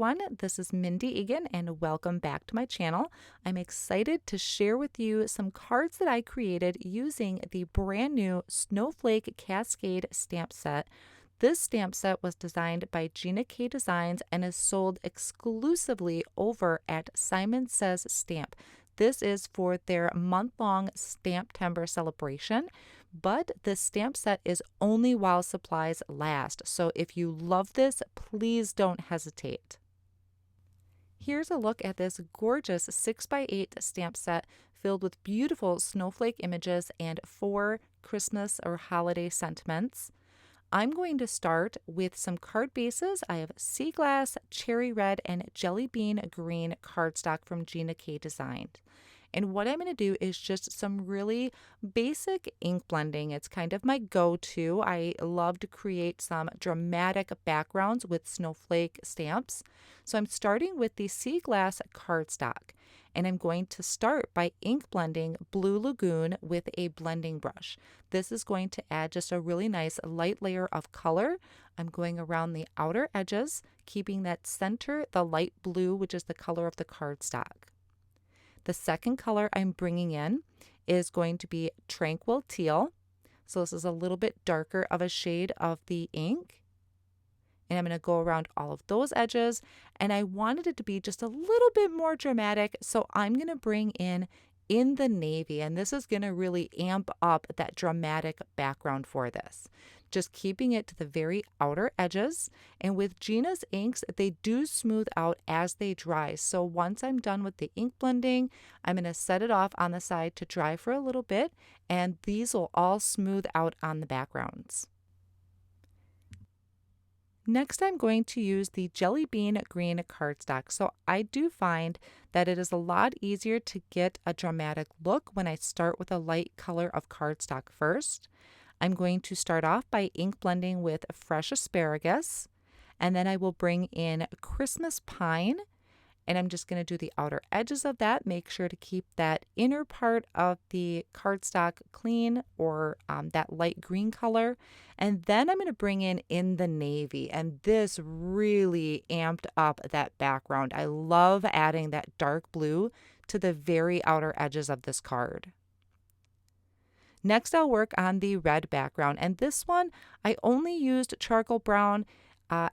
everyone, this is Mindy Eggen and welcome back to my channel. I'm excited to share with you some cards that I created using the brand new Snowflake Cascade stamp set. This stamp set was designed by Gina K Designs and is sold exclusively over at Simon Says Stamp. This is for their month-long Stamptember celebration, but this stamp set is only while supplies last. So if you love this, please don't hesitate. Here's a look at this gorgeous 6x8 stamp set filled with beautiful snowflake images and 4 Christmas or holiday sentiments. I'm going to start with some card bases. I have Sea Glass, Cherry Red, and Jelly Bean Green cardstock from Gina K Designs. And what I'm going to do is just some really basic ink blending. It's kind of my go-to. I love to create some dramatic backgrounds with snowflake stamps. So I'm starting with the Sea Glass cardstock. And I'm going to start by ink blending Blue Lagoon with a blending brush. This is going to add just a really nice light layer of color. I'm going around the outer edges, keeping that center the light blue, which is the color of the cardstock. The second color I'm bringing in is going to be Tranquil Teal. So this is a little bit darker of a shade of the ink. And I'm going to go around all of those edges, and I wanted it to be just a little bit more dramatic, so I'm going to bring in the navy, and this is going to really amp up that dramatic background for this. Just keeping it to the very outer edges, and with Gina's inks, they do smooth out as they dry. So once I'm done with the ink blending, I'm going to set it off on the side to dry for a little bit, and these will all smooth out on the backgrounds. Next, I'm going to use the Jelly Bean Green cardstock. So I do find that it is a lot easier to get a dramatic look when I start with a light color of cardstock first. I'm going to start off by ink blending with Fresh Asparagus, and then I will bring in Christmas Pine, and I'm just going to do the outer edges of that. Make sure to keep that inner part of the cardstock clean, or that light green color. And then I'm going to bring in the navy, and this really amped up that background. I love adding that dark blue to the very outer edges of this card. Next, I'll work on the red background, and this one I only used charcoal brown.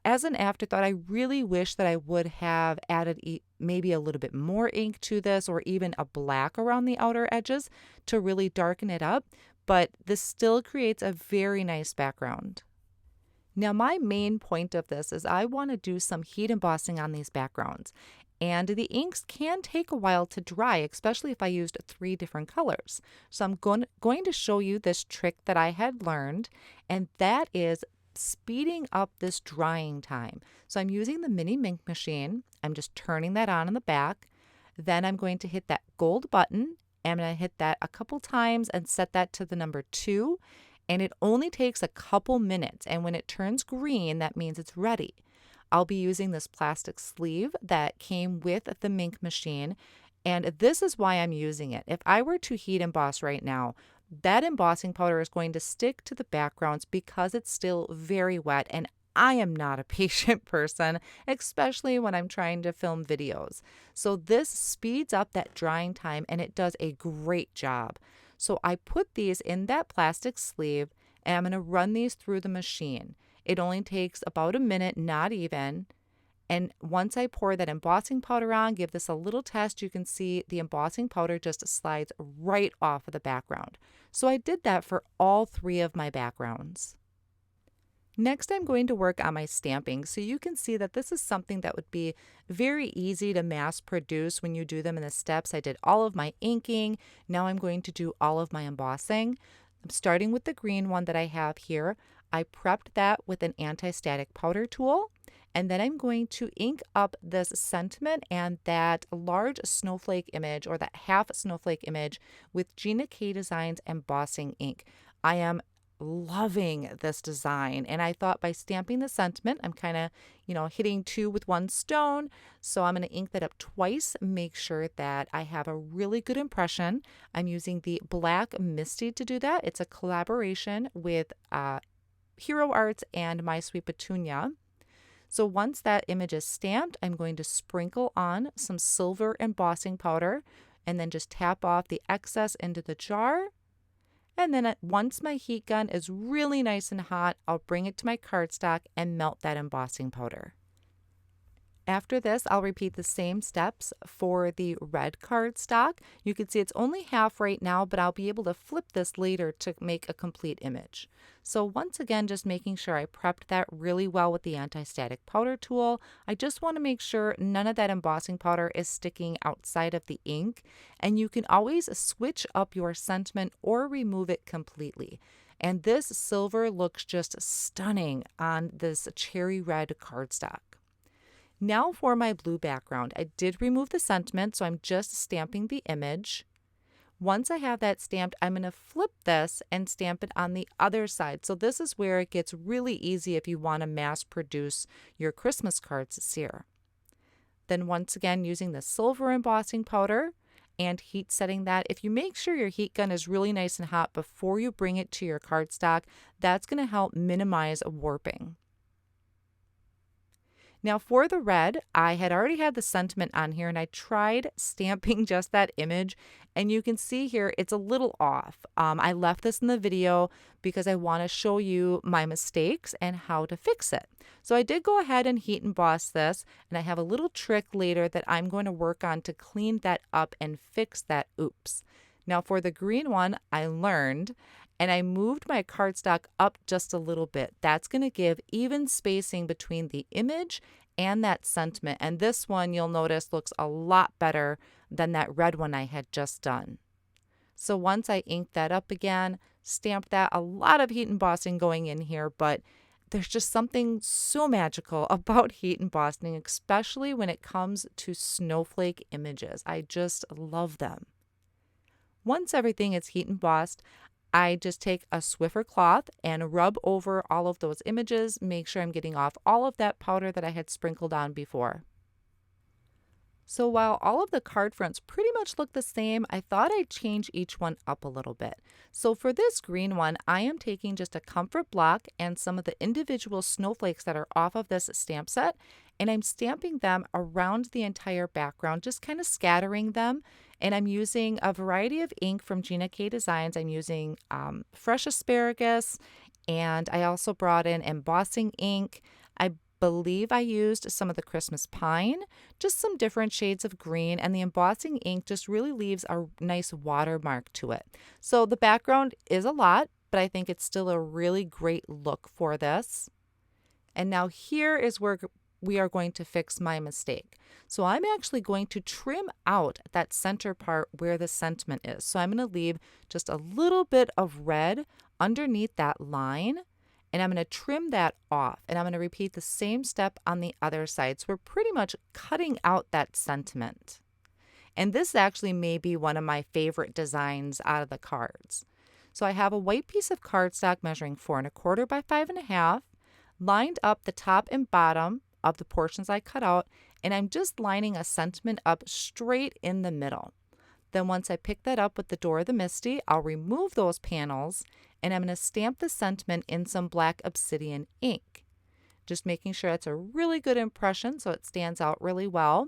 As an afterthought, I really wish that I would have added maybe a little bit more ink to this, or even a black around the outer edges to really darken it up, but this still creates a very nice background. Now, my main point of this is I want to do some heat embossing on these backgrounds, and the inks can take a while to dry, especially if I used 3 different colors. So I'm going to show you this trick that I had learned, and that is speeding up this drying time. So I'm using the mini ink machine. I'm just turning that on in the back. Then I'm going to hit that gold button. I'm going to hit that a couple times and set that to the number 2. And it only takes a couple minutes. And when it turns green, that means it's ready. I'll be using this plastic sleeve that came with the ink machine. And this is why I'm using it. If I were to heat emboss right now, that embossing powder is going to stick to the backgrounds because it's still very wet, and I am not a patient person, especially when I'm trying to film videos. So this speeds up that drying time, and it does a great job. So I put these in that plastic sleeve, and I'm going to run these through the machine. It only takes about a minute, not even. And once I pour that embossing powder on, give this a little test, you can see the embossing powder just slides right off of the background. So I did that for all 3 of my backgrounds. Next, I'm going to work on my stamping. So you can see that this is something that would be very easy to mass produce when you do them in the steps. I did all of my inking. Now I'm going to do all of my embossing. I'm starting with the green one that I have here. I prepped that with an anti-static powder tool. And then I'm going to ink up this sentiment and that large snowflake image, or that half snowflake image, with Gina K Designs Embossing ink. I am loving this design, and I thought by stamping the sentiment, I'm kind of, hitting 2 with 1 stone. So I'm going to ink that up twice, make sure that I have a really good impression. I'm using the black Misty to do that. It's a collaboration with Hero Arts and My Sweet Petunia. So once that image is stamped, I'm going to sprinkle on some silver embossing powder and then just tap off the excess into the jar. And then once my heat gun is really nice and hot, I'll bring it to my cardstock and melt that embossing powder. After this, I'll repeat the same steps for the red cardstock. You can see it's only half right now, but I'll be able to flip this later to make a complete image. So once again, just making sure I prepped that really well with the anti-static powder tool. I just want to make sure none of that embossing powder is sticking outside of the ink. And you can always switch up your sentiment or remove it completely. And this silver looks just stunning on this cherry red cardstock. Now for my blue background, I did remove the sentiment, so I'm just stamping the image. Once I have that stamped, I'm going to flip this and stamp it on the other side. So this is where it gets really easy if you want to mass produce your Christmas cards this year. Then once again, using the silver embossing powder and heat setting that. If you make sure your heat gun is really nice and hot before you bring it to your cardstock, that's going to help minimize warping. Now for the red, I had already had the sentiment on here and I tried stamping just that image, and you can see here it's a little off. I left this in the video because I want to show you my mistakes and how to fix it. So I did go ahead and heat emboss this, and I have a little trick later that I'm going to work on to clean that up and fix that oops. Now for the green one, I learned and I moved my cardstock up just a little bit. That's going to give even spacing between the image and that sentiment. And this one, you'll notice, looks a lot better than that red one I had just done. So once I inked that up again, stamped that, a lot of heat embossing going in here, but there's just something so magical about heat embossing, especially when it comes to snowflake images. I just love them. Once everything is heat embossed, I just take a Swiffer cloth and rub over all of those images, make sure I'm getting off all of that powder that I had sprinkled on before. So while all of the card fronts pretty much look the same, I thought I'd change each one up a little bit. So for this green one, I am taking just a comfort block and some of the individual snowflakes that are off of this stamp set, and I'm stamping them around the entire background, just kind of scattering them. And I'm using a variety of ink from Gina K Designs. I'm using fresh asparagus, and I also brought in embossing ink. I believe I used some of the Christmas pine, just some different shades of green, and the embossing ink just really leaves a nice watermark to it. So the background is a lot, but I think it's still a really great look for this. And now here is where we are going to fix my mistake. So I'm actually going to trim out that center part where the sentiment is. So I'm going to leave just a little bit of red underneath that line, and I'm going to trim that off, and I'm going to repeat the same step on the other side. So we're pretty much cutting out that sentiment. And this actually may be one of my favorite designs out of the cards. So I have a white piece of cardstock measuring 4 1/4 by 5 1/2, lined up the top and bottom of the portions I cut out, and I'm just lining a sentiment up straight in the middle. Then once I pick that up with the Door of the Misty, I'll remove those panels, and I'm going to stamp the sentiment in some black obsidian ink. Just making sure it's a really good impression so it stands out really well.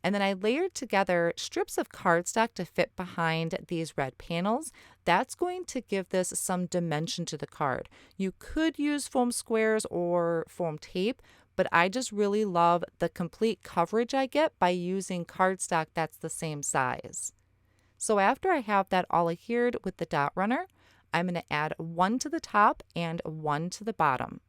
And then I layered together strips of cardstock to fit behind these red panels. That's going to give this some dimension to the card. You could use foam squares or foam tape, but I just really love the complete coverage I get by using cardstock that's the same size. So after I have that all adhered with the dot runner, I'm going to add one to the top and one to the bottom.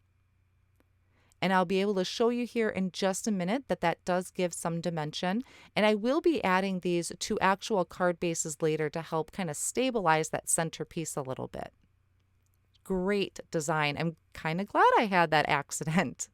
And I'll be able to show you here in just a minute that that does give some dimension. And I will be adding these to actual card bases later to help kind of stabilize that centerpiece a little bit. Great design. I'm kind of glad I had that accident.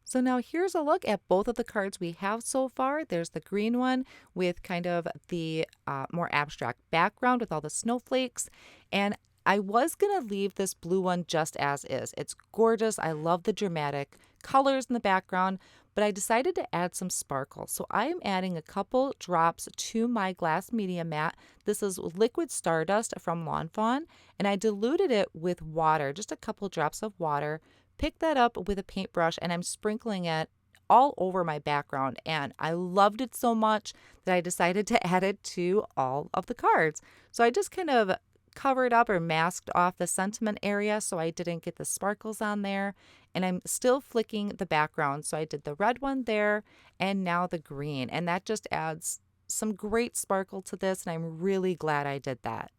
So now here's a look at both of the cards we have so far. There's the green one with kind of the more abstract background with all the snowflakes. And I was going to leave this blue one just as is. It's gorgeous. I love the dramatic colors in the background, but I decided to add some sparkle. So I am adding a couple drops to my glass media mat. This is liquid stardust from Lawn Fawn, and I diluted it with water, just a couple drops of water, picked that up with a paintbrush and I'm sprinkling it all over my background, and I loved it so much that I decided to add it to all of the cards. So I just kind of covered up or masked off the sentiment area so I didn't get the sparkles on there, and I'm still flicking the background. So I did the red one there and now the green, and that just adds some great sparkle to this, and I'm really glad I did that.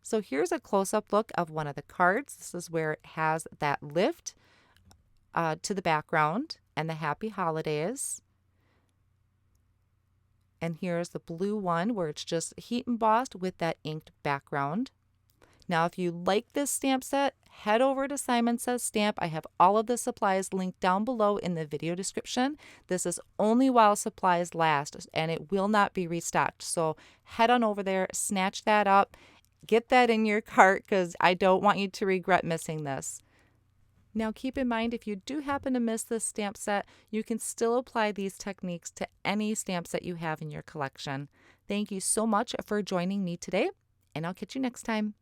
So here's a close-up look of one of the cards. This is where it has that lift to the background and the happy holidays. And here's the blue one where it's just heat embossed with that inked background. Now, if you like this stamp set, head over to Simon Says Stamp. I have all of the supplies linked down below in the video description. This is only while supplies last, and it will not be restocked. So head on over there, snatch that up, get that in your cart because I don't want you to regret missing this. Now keep in mind, if you do happen to miss this stamp set, you can still apply these techniques to any stamp set you have in your collection. Thank you so much for joining me today, and I'll catch you next time.